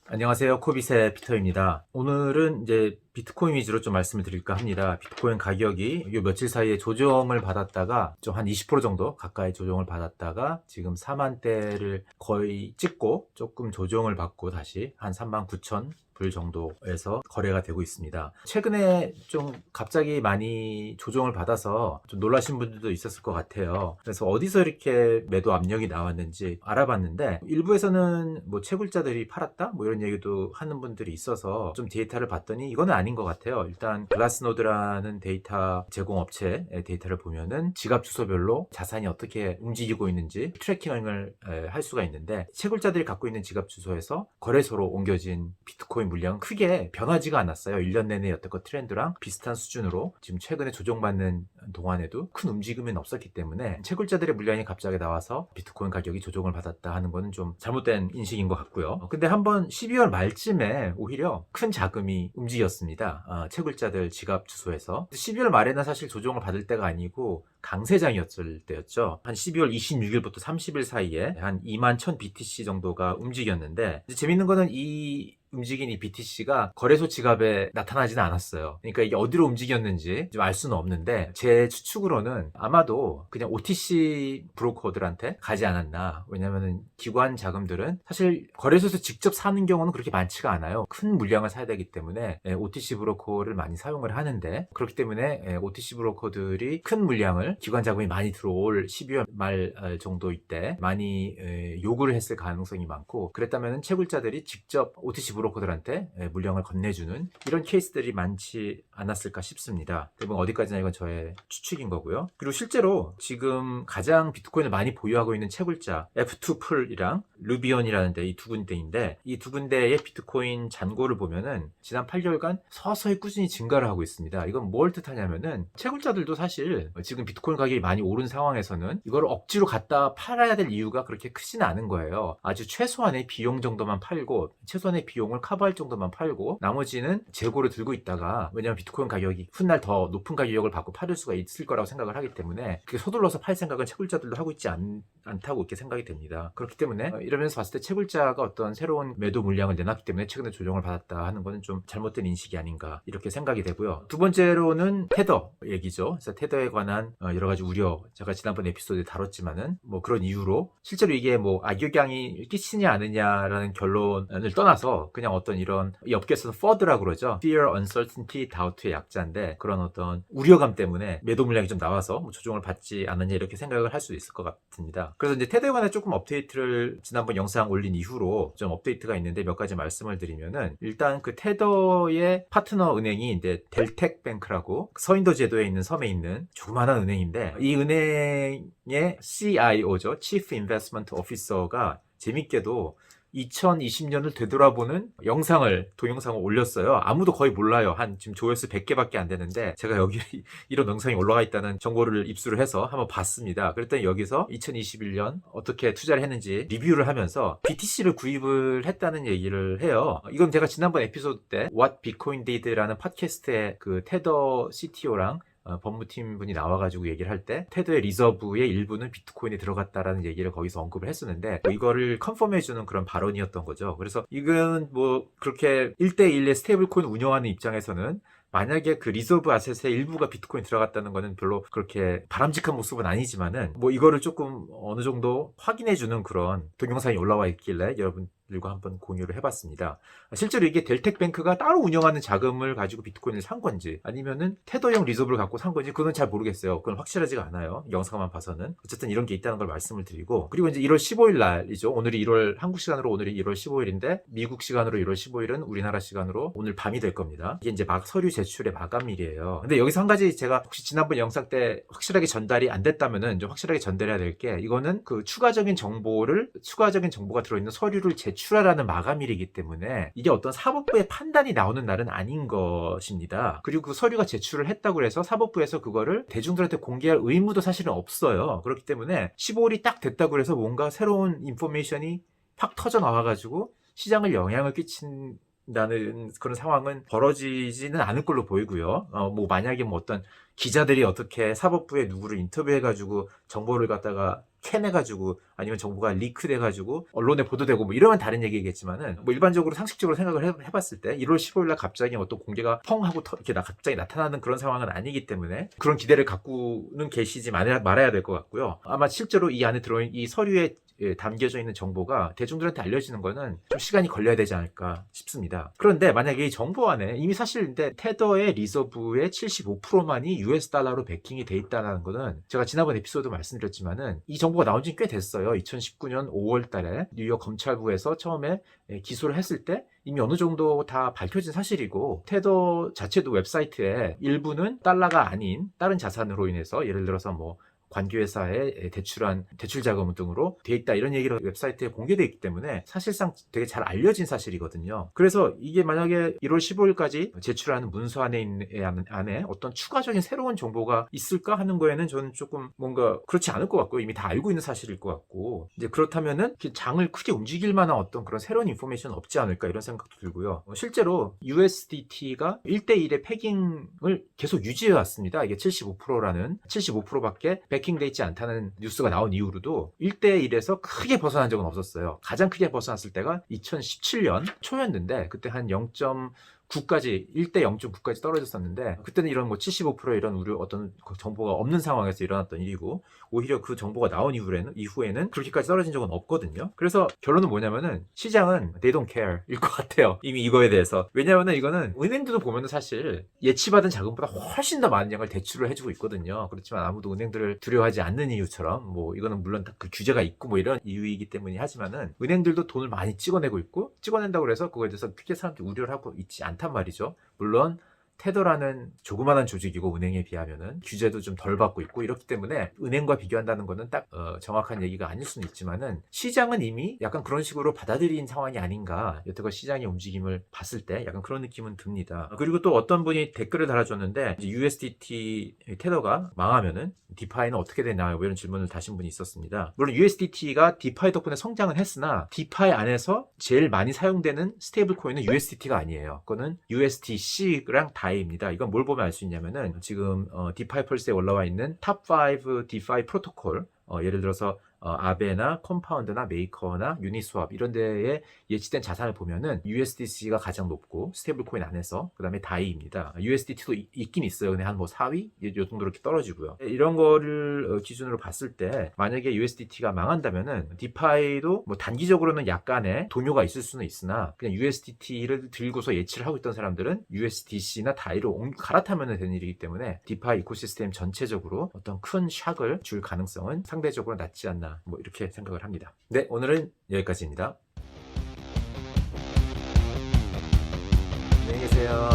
안녕하세요. 코빗의 피터입니다. 오늘은 이제 비트코인 위주로 좀 말씀을 드릴까 합니다. 비트코인 가격이 요 며칠 사이에 조정을 받았다가 좀 한 20% 정도 가까이 조정을 받았다가 지금 4만대를 거의 찍고 조금 조정을 받고 다시 한 39,000불 정도에서 거래가 되고 있습니다. 최근에 좀 갑자기 많이 조정을 받아서 좀 놀라신 분들도 있었을 것 같아요. 그래서 어디서 이렇게 매도 압력이 나왔는지 알아봤는데 일부에서는 뭐 채굴자들이 팔았다? 뭐 이런 얘기도 하는 분들이 있어서 좀 데이터를 봤더니 이거는 아닌 것 같아요. 일단 글라스노드라는 데이터 제공업체의 데이터를 보면은 지갑 주소별로 자산이 어떻게 움직이고 있는지 트래킹을 할 수가 있는데 채굴자들이 갖고 있는 지갑 주소에서 거래소로 옮겨진 비트코인 물량은 크게 변하지가 않았어요. 1년 내내 여태껏 트렌드랑 비슷한 수준으로 지금 최근에 조정받는 동안에도 큰 움직임은 없었기 때문에 채굴자들의 물량이 갑자기 나와서 비트코인 가격이 조정을 받았다 하는 거는 좀 잘못된 인식인 것 같고요. 근데 한번 12월 말쯤에 오히려 큰 자금이 움직였습니다. 채굴자들 지갑 주소에서 12월 말에는 사실 조정을 받을 때가 아니고 강세장이었을 때였죠. 한 12월 26일부터 30일 사이에 한 21,000 BTC 정도가 움직였는데 재밌는 거는 이 움직인 이 BTC가 거래소 지갑에 나타나지는 않았어요. 그러니까 이게 어디로 움직였는지 좀 알 수는 없는데 제 추측으로는 아마도 그냥 OTC 브로커들한테 가지 않았나. 왜냐면은 기관 자금들은 사실 거래소에서 직접 사는 경우는 그렇게 많지가 않아요. 큰 물량을 사야 되기 때문에 OTC 브로커를 많이 사용을 하는데 그렇기 때문에 OTC 브로커들이 큰 물량을 기관 자금이 많이 들어올 12월 말 정도일 때 많이 요구를 했을 가능성이 많고 그랬다면 채굴자들이 직접 OTC 브로커들한테 물량을 건네주는 이런 케이스들이 많지 않았을까 싶습니다. 대부분 어디까지나 이건 저의 추측인 거고요. 그리고 실제로 지금 가장 비트코인을 많이 보유하고 있는 채굴자 F2풀이랑 루비온이라는데 이 두 군데인데 이 두 군데의 비트코인 잔고를 보면은 지난 8개월간 서서히 꾸준히 증가를 하고 있습니다. 이건 뭘 뜻하냐면은 채굴자들도 사실 지금 비트코인 가격이 많이 오른 상황에서는 이걸 억지로 갖다 팔아야 될 이유가 그렇게 크지는 않은 거예요. 아주 최소한의 비용 정도만 팔고 최소한의 비용을 커버할 정도만 팔고 나머지는 재고를 들고 있다가 왜냐하면 비트코인 가격이 훗날 더 높은 가격을 받고 팔을 수가 있을 거라고 생각을 하기 때문에 그게 서둘러서 팔 생각은 채굴자들도 하고 있지 않다고 이렇게 생각이 됩니다. 그렇기 때문에 이러면서 봤을 때 채굴자가 어떤 새로운 매도 물량을 내놨기 때문에 최근에 조정을 받았다 하는 것은 좀 잘못된 인식이 아닌가 이렇게 생각이 되고요. 두 번째로는 테더 얘기죠. 그래서 테더에 관한 여러 가지 우려 제가 지난번 에피소드에 다뤘지만은 뭐 그런 이유로 실제로 이게 뭐 악영향이 끼치냐 않느냐라는 결론을 떠나서 그냥 어떤 이런 이 업계에서는 FUD라고 그러죠. Fear, Uncertainty, Doubt의 약자인데 그런 어떤 우려감 때문에 매도 물량이 좀 나와서 뭐 조정을 받지 않느냐 이렇게 생각을 할 수 있을 것 같습니다. 그래서 이제 테더에 관해 조금 업데이트를 지난번 영상 올린 이후로 좀 업데이트가 있는데 몇 가지 말씀을 드리면은 일단 그 테더의 파트너 은행이 이제 델텍뱅크라고 서인도 제도에 있는 섬에 있는 조그마한 은행인데 이 은행의 CIO죠. Chief Investment Officer가 재밌게도 2020년을 되돌아보는 동영상을 올렸어요. 아무도 거의 몰라요. 한 지금 조회수 100개밖에 안 되는데 제가 여기 이런 영상이 올라가 있다는 정보를 입수를 해서 한번 봤습니다. 그랬더니 여기서 2021년 어떻게 투자를 했는지 리뷰를 하면서 BTC를 구입을 했다는 얘기를 해요. 이건 제가 지난번 에피소드 때 What Bitcoin Did라는 팟캐스트에 그 테더 CTO랑 법무팀 분이 나와가지고 얘기를 할 때 테더의 리저브의 일부는 비트코인에 들어갔다라는 얘기를 거기서 언급을 했었는데 이거를 컨펌해주는 그런 발언이었던 거죠. 그래서 이건 뭐 그렇게 1대1의 스테이블코인 운영하는 입장에서는 만약에 그 리저브 아셋의 일부가 비트코인 들어갔다는 거는 별로 그렇게 바람직한 모습은 아니지만은 뭐 이거를 조금 어느 정도 확인해주는 그런 동영상이 올라와 있길래 여러분들과 한번 공유를 해봤습니다. 실제로 이게 델텍뱅크가 따로 운영하는 자금을 가지고 비트코인을 산 건지 아니면은 테더형 리저브를 갖고 산 건지 그건 잘 모르겠어요. 그건 확실하지가 않아요. 영상만 봐서는. 어쨌든 이런 게 있다는 걸 말씀을 드리고 그리고 이제 1월 15일 날이죠. 한국 시간으로 오늘이 1월 15일인데 미국 시간으로 1월 15일은 우리나라 시간으로 오늘 밤이 될 겁니다. 이게 이제 막 서류 제출의 마감일이에요. 근데 여기서 한 가지 제가 혹시 지난번 영상 때 확실하게 전달이 안 됐다면은 좀 확실하게 전달해야 될 게 이거는 그 추가적인 정보가 들어있는 서류를 제출하라는 마감일이기 때문에 이게 어떤 사법부의 판단이 나오는 날은 아닌 것입니다. 그리고 그 서류가 제출을 했다고 해서 사법부에서 그거를 대중들한테 공개할 의무도 사실은 없어요. 그렇기 때문에 15일이 딱 됐다고 해서 뭔가 새로운 인포메이션이 팍 터져 나와가지고 시장을 영향을 끼친다는 그런 상황은 벌어지지는 않을 걸로 보이고요. 뭐 만약에 뭐 어떤 기자들이 어떻게 사법부에 누구를 인터뷰해가지고 정보를 갖다가 캐내가지고 아니면 정보가 리크돼가지고 언론에 보도되고 뭐 이러면 다른 얘기겠지만은 뭐 일반적으로 상식적으로 생각을 해봤을 때 1월 15일 날 갑자기 어떤 공개가 펑 하고 이렇게 갑자기 나타나는 그런 상황은 아니기 때문에 그런 기대를 갖고는 계시지 말아야 될 것 같고요. 아마 실제로 이 안에 들어있는 이 서류에 담겨져 있는 정보가 대중들한테 알려지는 거는 좀 시간이 걸려야 되지 않을까 싶습니다. 그런데 만약에 이 정보 안에 이미 사실 근데 테더의 리저브의 75%만이 US 달러로 베킹이 돼 있다는 거는 제가 지난번 에피소드 말씀드렸지만은 이 정보가 나온 지 꽤 됐어요. 2019년 5월 달에 뉴욕 검찰부에서 처음에 기소를 했을 때 이미 어느 정도 다 밝혀진 사실이고 테더 자체도 웹사이트에 일부는 달러가 아닌 다른 자산으로 인해서 예를 들어서 뭐 관계회사에 대출한 대출 자금 등으로 돼 있다 이런 얘기가 웹사이트에 공개되어 있기 때문에 사실상 되게 잘 알려진 사실이거든요. 그래서 이게 만약에 1월 15일까지 제출하는 문서 안에 어떤 추가적인 새로운 정보가 있을까 하는 거에는 저는 조금 뭔가 그렇지 않을 것 같고요. 이미 다 알고 있는 사실일 것 같고 이제 그렇다면은 장을 크게 움직일 만한 어떤 그런 새로운 인포메이션은 없지 않을까 이런 생각도 들고요. 실제로 USDT가 1대1의 패깅을 계속 유지해 왔습니다. 이게 75%라는 75%밖에 베킹돼 있지 않다는 뉴스가 나온 이후로도 1대1에서 크게 벗어난 적은 없었어요. 가장 크게 벗어났을 때가 2017년 초였는데 그때 한 0.9까지 1대 0.9까지 떨어졌었는데 그때는 이런 뭐 75% 이런 우려 어떤 정보가 없는 상황에서 일어났던 일이고 오히려 그 정보가 나온 이후에는 그렇게까지 떨어진 적은 없거든요. 그래서 결론은 뭐냐면은 시장은 they don't care 일 것 같아요. 이미 이거에 대해서. 왜냐면은 이거는 은행들도 보면은 사실 예치받은 자금보다 훨씬 더 많은 양을 대출을 해주고 있거든요. 그렇지만 아무도 은행들을 두려워하지 않는 이유처럼 뭐 이거는 물론 그 규제가 있고 뭐 이런 이유이기 때문에 하지만은 은행들도 돈을 많이 찍어내고 있고 찍어낸다고 해서 그거에 대해서 크게 사람들이 우려를 하고 있지 않단 말이죠. 물론 테더라는 조그마한 조직이고 은행에 비하면은 규제도 좀 덜 받고 있고 이렇기 때문에 은행과 비교한다는 거는 딱 정확한 얘기가 아닐 수는 있지만은 시장은 이미 약간 그런 식으로 받아들인 상황이 아닌가 여태껏 시장의 움직임을 봤을 때 약간 그런 느낌은 듭니다. 그리고 또 어떤 분이 댓글을 달아줬는데 USDT 테더가 망하면은 디파이는 어떻게 되나요? 이런 질문을 다신 분이 있었습니다. 물론 USDT가 디파이 덕분에 성장은 했으나 디파이 안에서 제일 많이 사용되는 스테이블 코인은 USDT가 아니에요. 그거는 USDC랑 다이입니다. 이건 뭘 보면 알 수 있냐면은 지금 디파이 펄스에 올라와 있는 탑5 디파이 프로토콜 예를 들어서 아베나 컴파운드나 메이커나 유니스왑 이런 데에 예치된 자산을 보면은 USDC가 가장 높고 스테이블 코인 안에서 그 다음에 다이입니다. USDT도 있긴 있어요. 근데 한 뭐 4위? 요 정도로 이렇게 떨어지고요. 이런 거를 기준으로 봤을 때 만약에 USDT가 망한다면은 디파이도 뭐 단기적으로는 약간의 동요가 있을 수는 있으나 그냥 USDT를 들고서 예치를 하고 있던 사람들은 USDC나 다이로 갈아타면 되는 일이기 때문에 디파이 이코시스템 전체적으로 어떤 큰 샥을 줄 가능성은 상대적으로 낮지 않나 뭐 이렇게 생각을 합니다. 네, 오늘은 여기까지입니다. 안녕히 계세요.